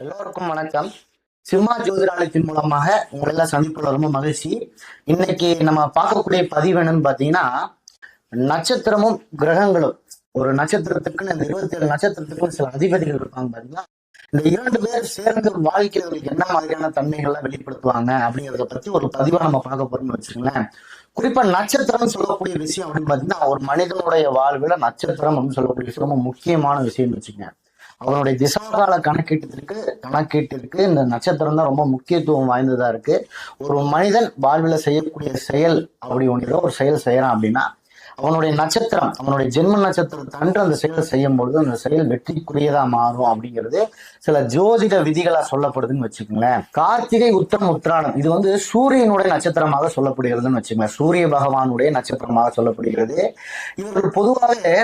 எல்லோருக்கும் வணக்கம். சிம்மா ஜோதிடாலயத்தின் மூலமாக உங்களெல்லாம் சந்திப்புள்ள ரொம்ப மகிழ்ச்சி. இன்னைக்கு நம்ம பார்க்கக்கூடிய பதிவு என்னன்னு பாத்தீங்கன்னா, நட்சத்திரமும் கிரகங்களும். ஒரு நட்சத்திரத்துக்குன்னு இந்த 27 நட்சத்திரத்துக்குன்னு சில அதிபதிகள் இருப்பாங்க பாத்தீங்கன்னா, இந்த 2 பேர் சேர்ந்து வாழ்க்கையில் அவங்களுக்கு என்ன மாதிரியான தன்மைகள்லாம் வெளிப்படுத்துவாங்க அப்படிங்கிறத பத்தி ஒரு பதிவா நம்ம பார்க்க போறோம்னு வச்சுக்கோங்களேன். குறிப்பா நட்சத்திரம் சொல்லக்கூடிய விஷயம் அப்படின்னு பாத்தீங்கன்னா, ஒரு மனிதனுடைய வாழ்வுல நட்சத்திரம் அப்படின்னு சொல்லக்கூடிய விஷயம் ரொம்ப முக்கியமான விஷயம்னு வச்சுக்கோங்க. அவனுடைய திசாகால கணக்கீட்டிற்கு இந்த நட்சத்திரம் தான் ரொம்ப முக்கியத்துவம் வாய்ந்ததா இருக்கு. ஒரு மனிதன் வாழ்வில் செய்யக்கூடிய செயல் அப்படி ஒன்று ஒரு செயல் செய்யறான் அப்படின்னா, அவனுடைய நட்சத்திரம், அவனுடைய ஜென்ம நட்சத்திரத்தன்று அந்த செயலை செய்யும் பொழுது அந்த செயல் வெற்றிக்குரியதா மாறும் அப்படிங்கிறது சில ஜோதிட விதிகளா சொல்லப்படுதுன்னு வச்சுக்கோங்களேன். கார்த்திகை, உத்தரம், உத்திராடம் இது வந்து சூரியனுடைய நட்சத்திரமாக சொல்லப்படுகிறதுன்னு வச்சுக்கோங்களேன். சூரிய பகவானுடைய நட்சத்திரமாக சொல்லப்படுகிறது. இவர்கள் பொதுவாகவே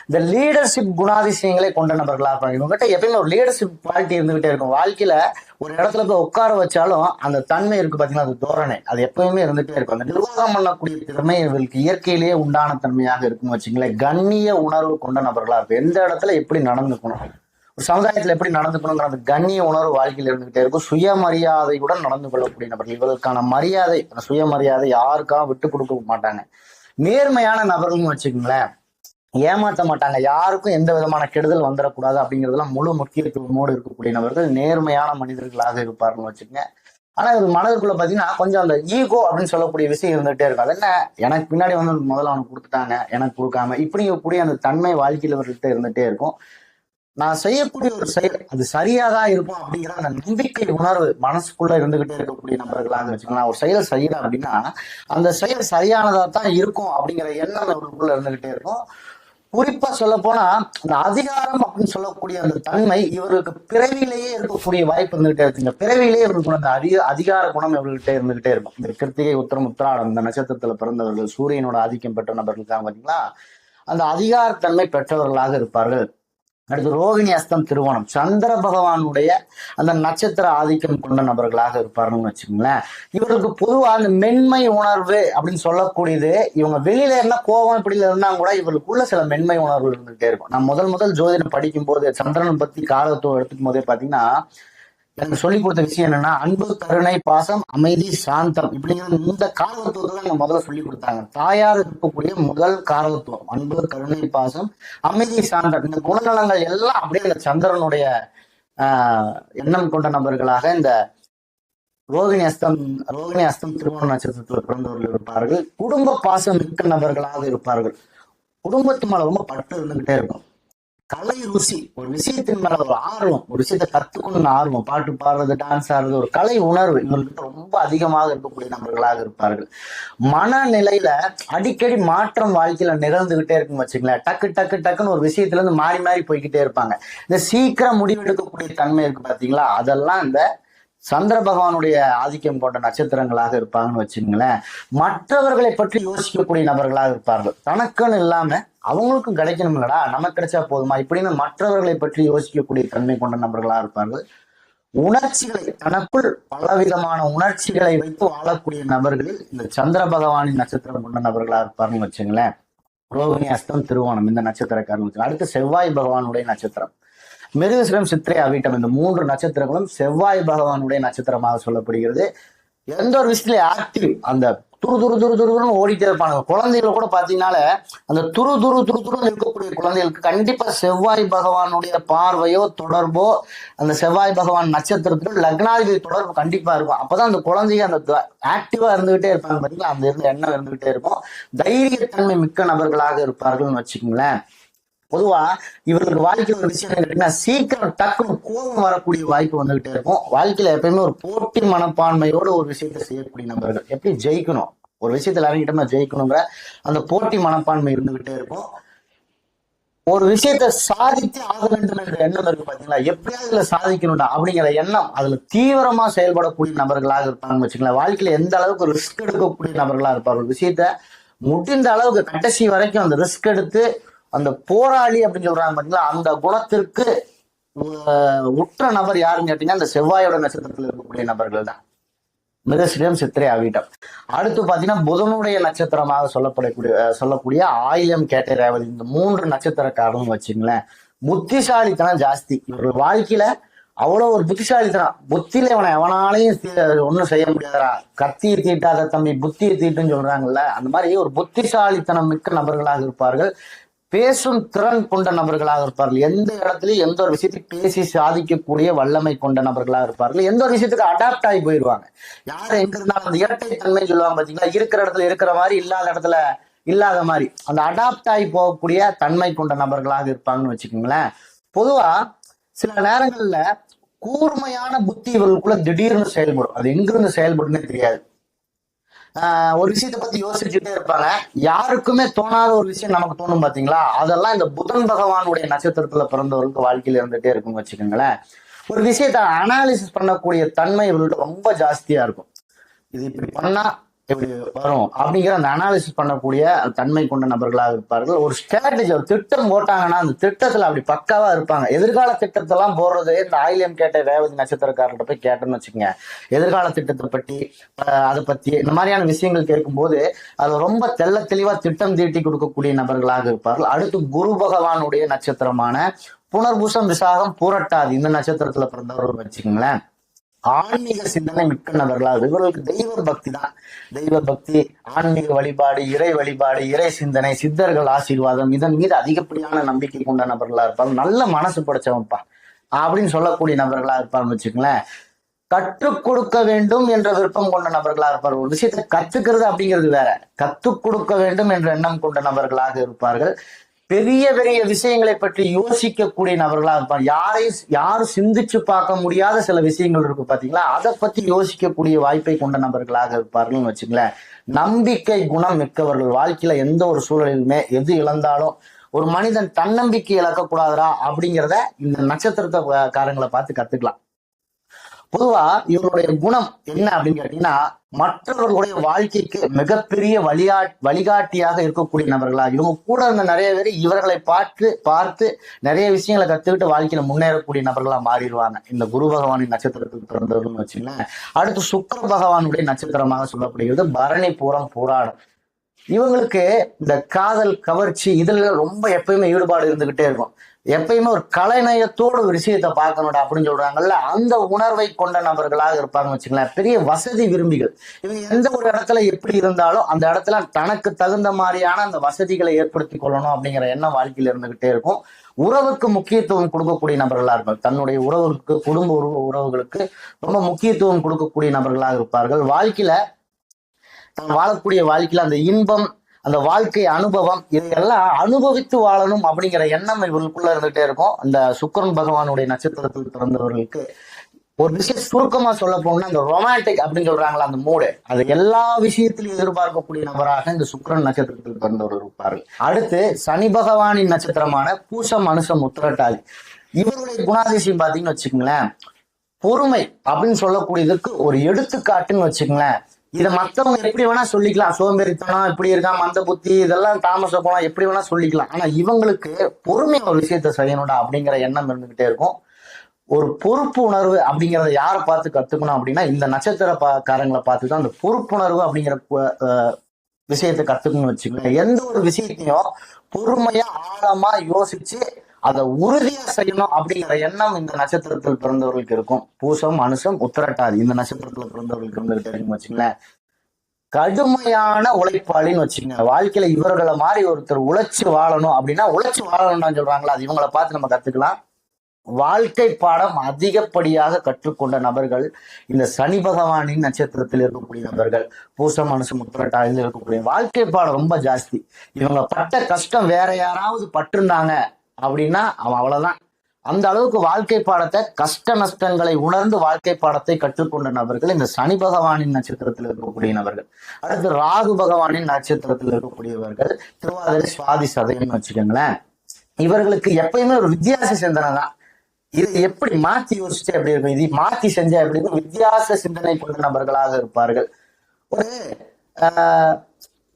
இந்த லீடர்ஷிப் குணாதிசயங்களை கொண்ட நபர்களா இருப்பாங்க. இவங்ககிட்ட எப்பயுமே ஒரு லீடர்ஷிப் குவாலிட்டி இருந்துகிட்டே இருக்கும். வாழ்க்கையில ஒரு இடத்துல போய் உட்கார வச்சாலும் அந்த தன்மை இருக்கு பாத்தீங்கன்னா, அது தோரணை அது எப்பயுமே இருந்துட்டே இருக்கும். அந்த நிர்வாகம் பண்ணக்கூடிய திறமை இவர்களுக்கு இயற்கையிலேயே உண்டான தன்மையாக இருக்குன்னு வச்சுங்களேன். கண்ணிய உணர்வு கொண்ட நபர்களா இருக்கும். எந்த இடத்துல எப்படி நடந்துக்கணும், ஒரு சமுதாயத்துல எப்படி நடந்துக்கணுங்கிற அந்த கண்ணிய உணர்வு வாழ்க்கையில் இருந்துகிட்டே இருக்கும். சுயமரியாதையுடன் நடந்து கொள்ளக்கூடிய நபர்கள். இவர்களுக்கான மரியாதை, சுயமரியாதை யாருக்காக விட்டு கொடுக்க மாட்டாங்க. நேர்மையான நபர்கள்னு வச்சுக்கோங்களேன். ஏமாற்ற மாட்டாங்க. யாருக்கும் எந்த விதமான கெடுதல் வந்துடக்கூடாது அப்படிங்கிறதுலாம் முழு முக்கியத்துவமோடு இருக்கக்கூடிய நபர்கள் நேர்மையான மனிதர்களாக இருப்பார்கள்னு வச்சுக்கோங்க. ஆனா இது மனதிற்குள்ள பாத்தீங்கன்னா கொஞ்சம் அந்த ஈகோ அப்படின்னு சொல்லக்கூடிய விஷயம் இருந்துகிட்டே இருக்கும். அது என்ன, எனக்கு பின்னாடி வந்து முதல்ல அவனுக்கு கொடுத்துட்டாங்க, எனக்கு கொடுக்காம இப்படி கூடிய அந்த தன்மை வாழ்க்கையில் இவர்கிட்ட இருந்துகிட்டே இருக்கும். நான் செய்யக்கூடிய ஒரு செயல் அது சரியாதான் இருக்கும் அப்படிங்கிற அந்த நம்பிக்கை உணர்வு மனசுக்குள்ள இருந்துகிட்டே இருக்கக்கூடிய நபர்களாக வச்சுக்கலாம். ஒரு செயல் செய்யறேன் அப்படின்னா அந்த செயல் சரியானதா தான் இருக்கும் அப்படிங்கிற எண்ணம் இவர்களுக்குள்ள இருந்துகிட்டே இருக்கும். குறிப்பா சொல்ல போனா அந்த அதிகாரம் அப்படின்னு சொல்லக்கூடிய அந்த தன்மை இவர்களுக்கு பிறவிலேயே இருக்கக்கூடிய வாய்ப்பு இருந்துகிட்டே இருக்குங்க. பிறவிலேயே இவர்களுக்கு அந்த அதிகார குணம் இவர்கள்கிட்ட இருந்துகிட்டே இருக்கும். இந்த கிருத்திகை, உத்திரம், உத்திராடம் இந்த நட்சத்திரத்துல பிறந்தவர்கள் சூரியனோட ஆதிக்கம் பெற்ற நபர்களுக்காக பாத்தீங்களா அந்த அதிகாரத்தன்மை பெற்றவர்களாக இருப்பார்கள். அடுத்து ரோகிணி, அஸ்தம், திருவோணம் சந்திர பகவானுடைய அந்த நட்சத்திர ஆதிக்கம் கொண்ட நபர்களாக இருப்பாருன்னு வச்சுக்கோங்களேன். இவருக்கு பொதுவா அந்த மென்மை உணர்வு அப்படின்னு சொல்லக்கூடியது, இவங்க வெளியில இருந்தா கோபம் இப்படி இருந்தா கூட இவருக்குள்ள சில மென்மை உணர்வு இருந்துகிட்டே இருக்கும். நான் முதல் ஜோதிடம் படிக்கும் போது சந்திரனை பத்தி காலத்துவம் எடுத்துக்கும் போதே பாத்தீங்கன்னா, எனக்கு சொல்லிக் கொடுத்த விஷயம் என்னன்னா, அன்பு, கருணை, பாசம், அமைதி, சாந்தம் இப்படிங்கிற இந்த காரகத்துவத்தை எனக்கு முதல்ல சொல்லி கொடுத்தாங்க. தாயார் இருக்கக்கூடிய முதல் காரகத்துவம் அன்பு, கருணை, பாசம், அமைதி, சாந்தம் இந்த குணநலங்கள் எல்லாம் அப்படியே இந்த சந்திரனுடைய எண்ணம் கொண்ட நபர்களாக இந்த ரோகிணி அஸ்தம் திருவோண நட்சத்திரத்தில் பிறந்தவர்கள் இருப்பார்கள். குடும்ப பாசம் மிக்க நபர்களாக இருப்பார்கள். குடும்பத்து மேல ரொம்ப பட்டு இருந்துகிட்டே இருக்கும். கலை ருசி, ஒரு விஷயத்தின் மேல ஒரு ஆர்வம், ஒரு விஷயத்த கத்துக்கணும்னு ஆர்வம், பாட்டு பாடுறது, டான்ஸ் ஆடுறது, ஒரு கலை உணர்வு இவங்களுக்கு ரொம்ப அதிகமாக இருக்கக்கூடிய நபர்களாக இருப்பார்கள். மனநிலையில அடிக்கடி மாற்றம் வாழ்க்கையில நிகழ்ந்துகிட்டே இருக்குன்னு வச்சுங்களேன். டக்கு டக்கு டக்குன்னு ஒரு விஷயத்துல இருந்து மாறி மாறி போய்கிட்டே இருப்பாங்க. இந்த சீக்கிரம் முடிவெடுக்கக்கூடிய தன்மை இருக்கு பாத்தீங்களா, அதெல்லாம் இந்த சந்திர பகவானுடைய ஆதிக்கம் கொண்ட நட்சத்திரங்களாக இருப்பாங்கன்னு வச்சுங்களேன். மற்றவர்களை பற்றி யோசிக்கக்கூடிய நபர்களாக இருப்பார்கள். தனக்குன்னு இல்லாம அவங்களுக்கும் கிடைக்கணும் இல்லடா, நமக்கு கிடைச்சா போதுமா இப்படின்னு மற்றவர்களை பற்றி யோசிக்கக்கூடிய தன்மை கொண்ட நபர்களாக இருப்பார்கள். உணர்ச்சிகளை, தனக்குள் பலவிதமான உணர்ச்சிகளை வைத்து வாழக்கூடிய நபர்கள் இந்த சந்திர பகவானின் நட்சத்திரம் கொண்ட நபர்களாக இருப்பாருன்னு வச்சுங்களேன். ரோகிணி, அஸ்தம், திருவோணம் இந்த நட்சத்திரக்காரன். அடுத்து செவ்வாய் பகவானுடைய நட்சத்திரம் மிருகசிரம், சித்திரை, அவிட்டம் இந்த 3 நட்சத்திரங்களும் செவ்வாய் பகவானுடைய நட்சத்திரமாக சொல்லப்படுகிறது. எந்த ஒரு விஷயத்துல ஆக்டிவ், அந்த துருன்னு ஓடிட்டே இருப்பாங்க. குழந்தைகளை கூட பாத்தீங்கன்னால அந்த துருன்னு இருக்கக்கூடிய குழந்தைகளுக்கு கண்டிப்பா செவ்வாய் பகவானுடைய பார்வையோ தொடர்போ, அந்த செவ்வாய் பகவான் நட்சத்திரத்திலும் லக்னாதிபதி தொடர்பு கண்டிப்பா இருக்கும். அப்பதான் அந்த குழந்தைங்க அந்த ஆக்டிவா இருந்துகிட்டே இருப்பாங்க பாத்தீங்களா, அந்த இருந்த எண்ணம் இருந்துகிட்டே இருக்கும். தைரியத்தன்மை மிக்க நபர்களாக இருப்பார்கள்னு வச்சுக்கோங்களேன். பொதுவா இவர்களுக்கு வாழ்க்கையில் ஒரு விஷயம் கேட்டீங்கன்னா, சீக்கிரம் டக்குன்னு கோபம் வரக்கூடிய வாய்ப்பு வந்துகிட்டே இருக்கும். வாழ்க்கையில எப்பயுமே ஒரு போட்டி மனப்பான்மையோட ஒரு விஷயத்தை செய்யக்கூடிய நபர்கள். எப்படி ஜெயிக்கணும், ஒரு விஷயத்துல இறங்கிட்டோம்னா ஜெயிக்கணுங்கிற அந்த போட்டி மனப்பான்மை இருந்துகிட்டே இருக்கும். ஒரு விஷயத்த சாதித்து ஆக வேண்டும் என்ற எண்ணம் இருக்கு பாத்தீங்களா, எப்படியாவது இதுல சாதிக்கணும்டா அப்படிங்கிற எண்ணம் அதுல தீவிரமா செயல்படக்கூடிய நபர்களாக இருப்பாங்க வச்சுக்கலாம். வாழ்க்கையில எந்த அளவுக்கு ரிஸ்க் எடுக்கக்கூடிய நபர்களா இருப்பாங்க. ஒரு விஷயத்த முடிந்த அளவுக்கு கடைசி வரைக்கும் அந்த ரிஸ்க் எடுத்து அந்த போராளி அப்படின்னு சொல்றாங்க பாத்தீங்களா, அந்த குணத்திற்கு உற்ற நபர் யாருன்னு கேட்டீங்கன்னா அந்த செவ்வாயோட நட்சத்திரத்தில் இருக்கக்கூடிய நபர்கள் தான். மிருகசிரம், சித்திரை, அவிட்டம். அடுத்து பாத்தீங்கன்னா புதனுடைய நட்சத்திரமாக சொல்லக்கூடிய ஆயிலம், கேட்டை, ரேவதி இந்த 3 நட்சத்திரக்காரன்னு வச்சுங்களேன். புத்திசாலித்தனம் ஜாஸ்தி. இவர்கள் வாழ்க்கையில அவ்வளவு ஒரு புத்திசாலித்தனம். புத்தியில இவனை எவனாலையும் ஒன்றும் செய்ய முடியாதா, கத்தியை தீட்டாத தம்பி புத்தியை தீட்டுன்னு சொல்றாங்கல்ல, அந்த மாதிரி ஒரு புத்திசாலித்தனம் மிக்க நபர்களாக இருப்பார்கள். பேசும் திறன் கொண்ட நபர்களாக இருப்பார்கள். எந்த இடத்துலயும் எந்த ஒரு விஷயத்தையும் பேசி சாதிக்கக்கூடிய வல்லமை கொண்ட நபர்களாக இருப்பார்கள். எந்த ஒரு விஷயத்துக்கு அடாப்ட் ஆகி போயிடுவாங்க. யார் எங்க இருந்தாலும் அந்த இரட்டை தன்மை சொல்லுவாங்க பாத்தீங்களா, இருக்கிற இடத்துல இருக்கிற மாதிரி இல்லாத இடத்துல இல்லாத மாதிரி அந்த அடாப்ட் ஆகி போகக்கூடிய தன்மை கொண்ட நபர்களாக இருப்பாங்கன்னு வச்சுக்கோங்களேன். பொதுவா சில நேரங்கள்ல கூர்மையான புத்தி இவர்களுக்குள்ள திடீர்னு செயல்படும். அது எங்கிருந்து செயல்படுன்னு தெரியாது. ஒரு விஷயத்தை பத்தி யோசிச்சுட்டே இருப்பாங்க. யாருக்குமே தோணாத ஒரு விஷயம் நமக்கு தோணும் பாத்தீங்களா, அதெல்லாம் இந்த புதன் பகவானுடைய நட்சத்திரத்துல பிறந்தவர்களுக்கு வாழ்க்கையில இருந்துட்டே இருக்குன்னு வச்சுக்கோங்களேன். ஒரு விஷயத்த அனாலிசிஸ் பண்ணக்கூடிய தன்மை இவர்கள்ட்ட ரொம்ப ஜாஸ்தியா இருக்கும். இது இப்படி பண்ணா எப்படி வரும் அப்படிங்கிற அந்த அனாலிசிஸ் பண்ணக்கூடிய தன்மை கொண்ட நபர்களாக இருப்பார்கள். ஒரு ஸ்ட்ராட்டஜி, ஒரு திட்டம் போட்டாங்கன்னா அந்த திட்டத்துல அப்படி பக்காவா இருப்பாங்க. எதிர்கால திட்டத்தெல்லாம் போடுறது இந்த ஆயிலியம் கேட்ட ரேவதி நட்சத்திரக்காரர்கிட்ட போய் கேட்டோம்னு வச்சுக்கோங்க, எதிர்கால திட்டத்தை பற்றி அதை பத்தி இந்த மாதிரியான விஷயங்கள் கேட்கும்போது அது ரொம்ப தெள்ள தெளிவா திட்டம் தீட்டி கொடுக்கக்கூடிய நபர்களாக இருப்பார்கள். அடுத்து குரு பகவானுடைய நட்சத்திரமான புனர்பூசம், விசாகம், பூரட்டாதி இந்த நட்சத்திரத்துல பிறந்தவர்கள் வச்சுக்கோங்களேன், ஆன்மீக சிந்தனை மிக்க நபர்களாக இவர்களுக்கு தெய்வ பக்தி தான். தெய்வ பக்தி, ஆன்மீக வழிபாடு, இறை வழிபாடு, இறை சிந்தனை, சித்தர்கள் ஆசீர்வாதம் இதன் மீது அதிகப்படியான நம்பிக்கை கொண்ட நபர்களா இருப்பாங்க. நல்ல மனசு படைச்சவன்ப்பா அப்படின்னு சொல்லக்கூடிய நபர்களா இருப்பாங்க வச்சுக்கோங்களேன். கற்றுக் கொடுக்க வேண்டும் என்ற விருப்பம் கொண்ட நபர்களா இருப்பார்கள். ஒரு விஷயத்தை கத்துக்கிறது அப்படிங்கிறது வேற, கத்துக் கொடுக்க வேண்டும் என்ற எண்ணம் கொண்ட நபர்களாக இருப்பார்கள். பெரிய பெரிய விஷயங்களை பற்றி யோசிக்கக்கூடிய நபர்களா இருப்பாங்க. யாரும் சிந்திச்சு பார்க்க முடியாத சில விஷயங்கள் இருக்கு பாத்தீங்களா, அதை பத்தி யோசிக்கக்கூடிய வாய்ப்பை கொண்ட நபர்களாக இருப்பார்கள் வச்சுங்களேன். நம்பிக்கை குணம் மிக்கவர்கள். வாழ்க்கையில எந்த ஒரு சூழலிலுமே எது இழந்தாலும் ஒரு மனிதன் தன்னம்பிக்கை இழக்கக்கூடாதா அப்படிங்கிறத இந்த நட்சத்திரக்காரங்களை பார்த்து கத்துக்கலாம். பொதுவா இவருடைய குணம் என்ன அப்படின்னு கேட்டீங்கன்னா, மற்றவர்களுடைய வாழ்க்கைக்கு மிகப்பெரிய வழிகாட்டியாக இருக்கக்கூடிய நபர்களா, இவங்க கூட இருந்த நிறைய பேர் இவர்களை பார்த்து நிறைய விஷயங்களை கத்துக்கிட்டு வாழ்க்கையில முன்னேறக்கூடிய நபர்களா மாறிடுவாங்க இந்த குரு பகவானின் நட்சத்திரத்துக்கு பிறந்தவர்கள்னு வச்சுங்களேன். அடுத்து சுக்கிர பகவானுடைய நட்சத்திரமாக சொல்லப்படுகிறது பரணி, பூரம், பூராடம். இவங்களுக்கு இந்த காதல், கவர்ச்சி இதுல ரொம்ப எப்பயுமே ஈடுபாடு இருந்துகிட்டே இருக்கும். எப்பயுமே ஒரு கலைநயத்தோடு ஒரு விஷயத்தை பார்க்கணும்டா அப்படின்னு சொல்றாங்கல்ல, அந்த உணர்வை கொண்ட நபர்களாக இருப்பாங்க வச்சுக்கலாம். பெரிய வசதி விரும்பிகள். இவங்க எந்த ஒரு இடத்துல எப்படி இருந்தாலும் அந்த இடத்துல தனக்கு தகுந்த மாதிரியான அந்த வசதிகளை ஏற்படுத்தி கொள்ளணும் அப்படிங்கிற எண்ணம் வாழ்க்கையில இருந்துகிட்டே இருக்கும். உறவுக்கு முக்கியத்துவம் கொடுக்கக்கூடிய நபர்களா இருப்பாங்க. தன்னுடைய உறவுகளுக்கு, குடும்ப உறவுகளுக்கு ரொம்ப முக்கியத்துவம் கொடுக்கக்கூடிய நபர்களாக இருப்பார்கள். வாழ்க்கையில தான் வாழக்கூடிய வாழ்க்கையில அந்த இன்பம், அந்த வாழ்க்கை அனுபவம் இதையெல்லாம் அனுபவித்து வாழணும் அப்படிங்கிற எண்ணம் இவர்களுக்குள்ள இருந்துகிட்டே இருக்கும். அந்த சுக்கிரன் பகவானுடைய நட்சத்திரத்தில் பிறந்தவர்களுக்கு ஒரு விஷயம் சுருக்கமா சொல்ல போனா, அந்த ரொமான்டிக் அப்படின்னு சொல்றாங்களா அந்த மூடு, அது எல்லா விஷயத்திலும் எதிர்பார்க்கக்கூடிய நபராக இந்த சுக்கிரன் நட்சத்திரத்தில் பிறந்தவர்கள் இருப்பார்கள். அடுத்து சனி பகவானின் நட்சத்திரமான பூசம், அனுசம், உத்திரட்டாதி. இவருடைய குணாதிசயம் பாத்தீங்கன்னு வச்சுக்கோங்களேன், பொறுமை அப்படின்னு சொல்லக்கூடியதுக்கு ஒரு எடுத்துக்காட்டுன்னு வச்சுக்கோங்களேன். இதை மற்றவங்க எப்படி வேணா சொல்லிக்கலாம், சோம்பேறித்தனம் இப்படி இருக்கான், மந்த புத்தி, இதெல்லாம் தாமச போனா எப்படி வேணா சொல்லிக்கலாம். ஆனா இவங்களுக்கு பொறுமை ஒரு விஷயத்த செய்யணும்டா அப்படிங்கிற எண்ணம் இருந்துகிட்டே இருக்கும். ஒரு பொறுப்பு உணர்வு அப்படிங்கிறத யாரை பார்த்து கத்துக்கணும் அப்படின்னா இந்த நட்சத்திரக்காரங்களை பார்த்து தான் அந்த பொறுப்புணர்வு அப்படிங்கிற விஷயத்தை கத்துக்கணும்னு வச்சுக்கோங்க. எந்த ஒரு விஷயத்தையும் பொறுமையா ஆழமா யோசிச்சு அதை உறுதியா செய்யணும் அப்படிங்கிற எண்ணம் இந்த நட்சத்திரத்தில் பிறந்தவர்களுக்கு இருக்கும். பூசம், அனுசம், உத்திரட்டாதி இந்த நட்சத்திரத்துல பிறந்தவர்களுக்கு இருந்துகிட்டே இருக்குன்னு வச்சுங்களேன். கடுமையான உழைப்பாளின்னு வச்சுக்கோங்க. வாழ்க்கையில இவர்களை மாதிரி ஒருத்தர் உழைச்சு வாழணும் அப்படின்னா உழைச்சு வாழணும்னு சொல்றாங்களா, அது இவங்களை பார்த்து நம்ம கத்துக்கலாம். வாழ்க்கை பாடம் அதிகப்படியாக கற்றுக்கொண்ட நபர்கள் இந்த சனி பகவானின் நட்சத்திரத்தில் இருக்கக்கூடிய நபர்கள். பூசம், அனுசம், உத்திரட்டாதியில் இருக்கக்கூடிய வாழ்க்கை பாடம் ரொம்ப ஜாஸ்தி. இவங்க பட்ட கஷ்டம் வேற யாராவது பட்டிருந்தாங்க அப்படின்னா அவன் அவ்வளவுதான். அந்த அளவுக்கு வாழ்க்கை பாடத்தை, கஷ்ட நஷ்டங்களை உணர்ந்து வாழ்க்கை பாடத்தை கற்றுக்கொண்ட நபர்கள் இந்த சனி பகவானின் நட்சத்திரத்தில் இருக்கக்கூடிய நபர்கள். அடுத்து ராகு பகவானின் நட்சத்திரத்தில் இருக்கக்கூடியவர்கள் திருவாதிரை, சுவாதி, சதயம்னு வச்சுக்கோங்களேன். இவர்களுக்கு எப்பயுமே ஒரு வித்தியாச சிந்தனை தான். இதை எப்படி மாத்தி யோசிச்சு எப்படி இருக்கும், இது மாத்தி செஞ்சா எப்படி இருக்கும், வித்தியாச சிந்தனை கொண்ட நபர்களாக இருப்பார்கள். ஒரு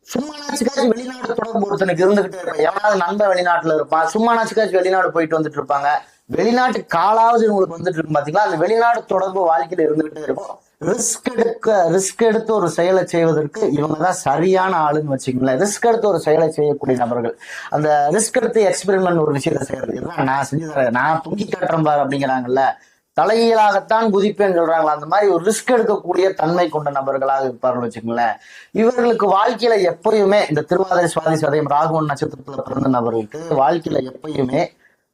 சும்மா நாச்சுக்காச்சும் வெளிநாடு தொடர்பு ஒருத்தனுக்கு இருந்துகிட்டே இருப்பான். எவனாவது நண்பன் வெளிநாட்டுல இருப்பான், சும்மா நாச்சுக்காச்சும் வெளிநாடு போயிட்டு வந்துட்டு இருப்பாங்க. வெளிநாட்டு காலாவது உங்களுக்கு வந்துட்டு இருக்கும் பாத்தீங்களா, அந்த வெளிநாடு தொடர்பு வாழ்க்கையில இருந்துகிட்டே இருக்கும். ரிஸ்க் எடுத்து ஒரு செயலை செய்வதற்கு இவங்கதான் சரியான ஆளுன்னு வச்சுக்கங்களேன். ரிஸ்க் எடுத்து ஒரு செயலை செய்யக்கூடிய நபர்கள். அந்த ரிஸ்க் எடுத்து எக்ஸ்பெரிமெண்ட் ஒரு விஷயத்த செய்யறது, நான் செஞ்சு தரேன், நான் தூக்கி காட்டுறேன் பாரு அப்படிங்கிறாங்கல்ல, தலைகீழாகத்தான் குதிப்பேன்னு சொல்றாங்களா, அந்த மாதிரி ஒரு ரிஸ்க் எடுக்கக்கூடிய தன்மை கொண்ட நபர்களாக இருப்பார்கள் வச்சுக்கோங்களேன். இவர்களுக்கு வாழ்க்கையில எப்பயுமே இந்த திருவாதிரை சுவாதி சதயம் ராகுவன் நட்சத்திரத்துல பிறந்த நபர்களுக்கு வாழ்க்கையில எப்பயுமே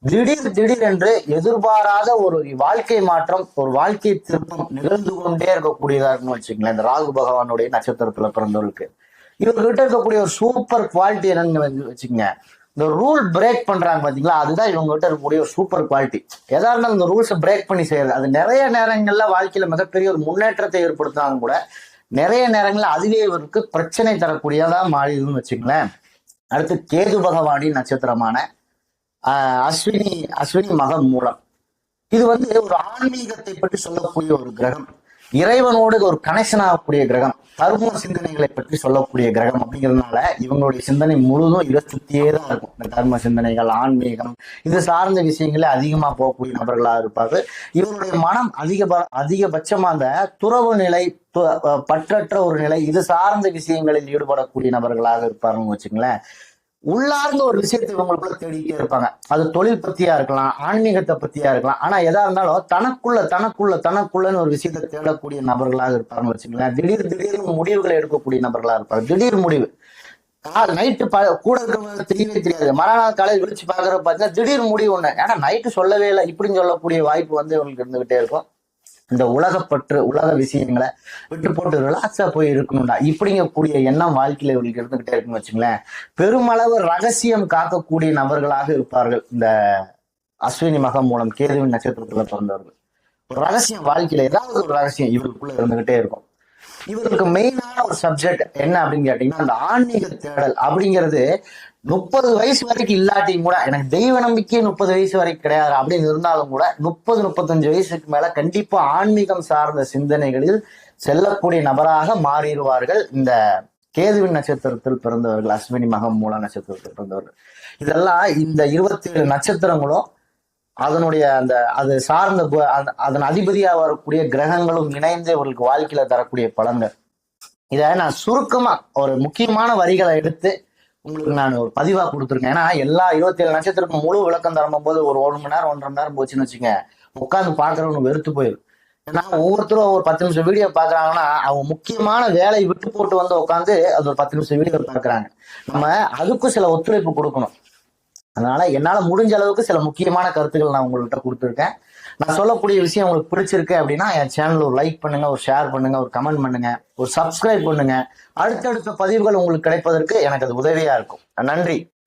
திடீர் என்று எதிர்பாராத ஒரு வாழ்க்கை மாற்றம், ஒரு வாழ்க்கை திருப்பம் நிகழ்ந்து கொண்டே இருக்கக்கூடியதா இருக்குன்னு வச்சுக்கோங்களேன். இந்த ராகு பகவானுடைய நட்சத்திரத்துல பிறந்தவர்களுக்கு இவர்கிட்ட இருக்கக்கூடிய ஒரு சூப்பர் குவாலிட்டி என்னன்னு வச்சுக்கோங்க, இந்த ரூல் பிரேக் பண்றாங்க பாத்தீங்களா, அதுதான் இவங்க கிட்ட இருக்கக்கூடிய ஒரு சூப்பர் குவாலிட்டி. எதா இருந்தாலும் இந்த ரூல்ஸை பிரேக் பண்ணி செய்யறது, அது நிறைய நேரங்கள்ல வாழ்க்கையில மிகப்பெரிய ஒரு முன்னேற்றத்தை ஏற்படுத்தினாலும் கூட நிறைய நேரங்கள்ல அதுவே இவருக்கு பிரச்சனை தரக்கூடியதா மாறிடுதுன்னு வச்சுங்களேன். அடுத்து கேது பகவானின் நட்சத்திரமான அஸ்வினி மகம் மூலம். இது ஒரு ஆன்மீகத்தை பற்றி சொல்லக்கூடிய ஒரு கிரகம், இறைவனோடு ஒரு கனெக்ஷன் ஆகக்கூடிய கிரகம், தர்ம சிந்தனைகளை பற்றி சொல்லக்கூடிய கிரகம் அப்படிங்கிறதுனால இவங்களுடைய சிந்தனை முழுதும் இதை சுத்தியே தான் இருக்கும். இந்த தர்ம சிந்தனைகள், ஆன்மீகம், இது சார்ந்த விஷயங்களே அதிகமா போகக்கூடிய நபர்களாக இருப்பார்கள். இவருடைய மனம் அதிகபட்சமா அந்த துறவு நிலை, பற்றற்ற ஒரு நிலை, இது சார்ந்த விஷயங்களில் ஈடுபடக்கூடிய நபர்களாக இருப்பாருன்னு வச்சுங்களேன். உள்ளார்ந்த ஒரு விஷயத்தை இவங்களுக்குள்ள தேடிட்டே இருப்பாங்க. அது தொழில் பத்தியா இருக்கலாம், ஆன்மீகத்தை பத்தியா இருக்கலாம். ஆனா எதா இருந்தாலும் தனக்குள்ளன்னு ஒரு விஷயத்தை தேடக்கூடிய நபர்களாக இருப்பாங்கன்னு வச்சுங்களேன். திடீர்னு முடிவுகளை எடுக்கக்கூடிய நபர்களாக இருப்பாங்க. திடீர் முடிவு, நைட்டு கூட இருக்கிறவங்க தெரியவே தெரியாது, மறுநாள் காலையில் விழிச்சு பாக்குற பார்த்தீங்கன்னா திடீர் முடிவு ஒண்ணு, ஏன்னா நைட்டு சொல்லவே இல்லை இப்படின்னு சொல்லக்கூடிய வாய்ப்பு இவங்களுக்கு இருந்துகிட்டே இருக்கும். இந்த உலகப்பற்று, உலக விஷயங்களை விட்டு போட்டு ரிலாக்ஸா போய் இருக்கணும்டா இப்படிங்கக்கூடிய எண்ணம் வாழ்க்கையில இவங்களுக்கு இருந்துகிட்டே இருக்குன்னு வச்சுங்களேன். பெருமளவு ரகசியம் காக்கக்கூடிய நபர்களாக இருப்பார்கள் இந்த அஸ்வினி மகம் மூலம் கேதுவின் நட்சத்திரத்துல பிறந்தவர்கள். ஒரு ரகசியம், வாழ்க்கையில ஏதாவது ஒரு ரகசியம் இவருக்குள்ள இருந்துகிட்டே இருக்கும். இவருக்கு மெயினான ஒரு சப்ஜெக்ட் என்ன அப்படின்னு கேட்டீங்கன்னா, அந்த ஆன்மீக தேடல் அப்படிங்கிறது 30 வயசு வரைக்கும் இல்லாட்டியும் கூட, எனக்கு தெய்வ நம்பிக்கை 30 வயசு வரைக்கும் கிடையாது அப்படின்னு இருந்தாலும் கூட 30-35 வயசுக்கு மேல கண்டிப்பா ஆன்மீகம் சார்ந்த சிந்தனைகளில் செல்லக்கூடிய நபராக மாறிடுவார்கள் இந்த கேதுவின் நட்சத்திரத்தில் பிறந்தவர்கள், அஸ்வினி மகம் மூல நட்சத்திரத்தில் பிறந்தவர்கள். இதெல்லாம் இந்த 27 நட்சத்திரங்களும் அதனுடைய அது சார்ந்த அதன் அதிபதியா வரக்கூடிய கிரகங்களும் இணைந்து இவர்களுக்கு வாழ்க்கையில தரக்கூடிய பலன்கள். இத நான் சுருக்கமா ஒரு முக்கியமான வரிகளை எடுத்து உங்களுக்கு நான் ஒரு பதிவா கொடுத்துருக்கேன். ஏன்னா எல்லா 27 நட்சத்திரக்கும் முழு விளக்கம் தரும் போது ஒரு 1 மணி நேரம் 1.5 மணி நேரம் போச்சுன்னு வச்சுங்க, உட்காந்து பாக்குறவங்க வெறுத்து போயிடும். ஏன்னா ஒவ்வொருத்தரும் ஒரு 10 நிமிஷம் வீடியோ பாக்குறாங்கன்னா அவங்க முக்கியமான வேலையை விட்டு போட்டு உட்காந்து அது ஒரு 10 நிமிஷம் வீடியோ பாக்குறாங்க. நம்ம அதுக்கும் சில ஒத்துழைப்பு கொடுக்கணும். அதனால என்னால முடிஞ்ச அளவுக்கு சில முக்கியமான கருத்துக்கள் நான் உங்கள்கிட்ட கொடுத்துருக்கேன். நான் சொல்லக்கூடிய விஷயம் உங்களுக்கு பிடிச்சிருக்கு அப்படின்னா என் சேனல் ஒரு லைக் பண்ணுங்க, ஒரு ஷேர் பண்ணுங்க, ஒரு கமெண்ட் பண்ணுங்க, ஒரு சப்ஸ்கிரைப் பண்ணுங்க. அடுத்தடுத்த பதிவுகள் உங்களுக்கு கிடைப்பதற்கு எனக்கு அது உதவியா இருக்கும். நன்றி.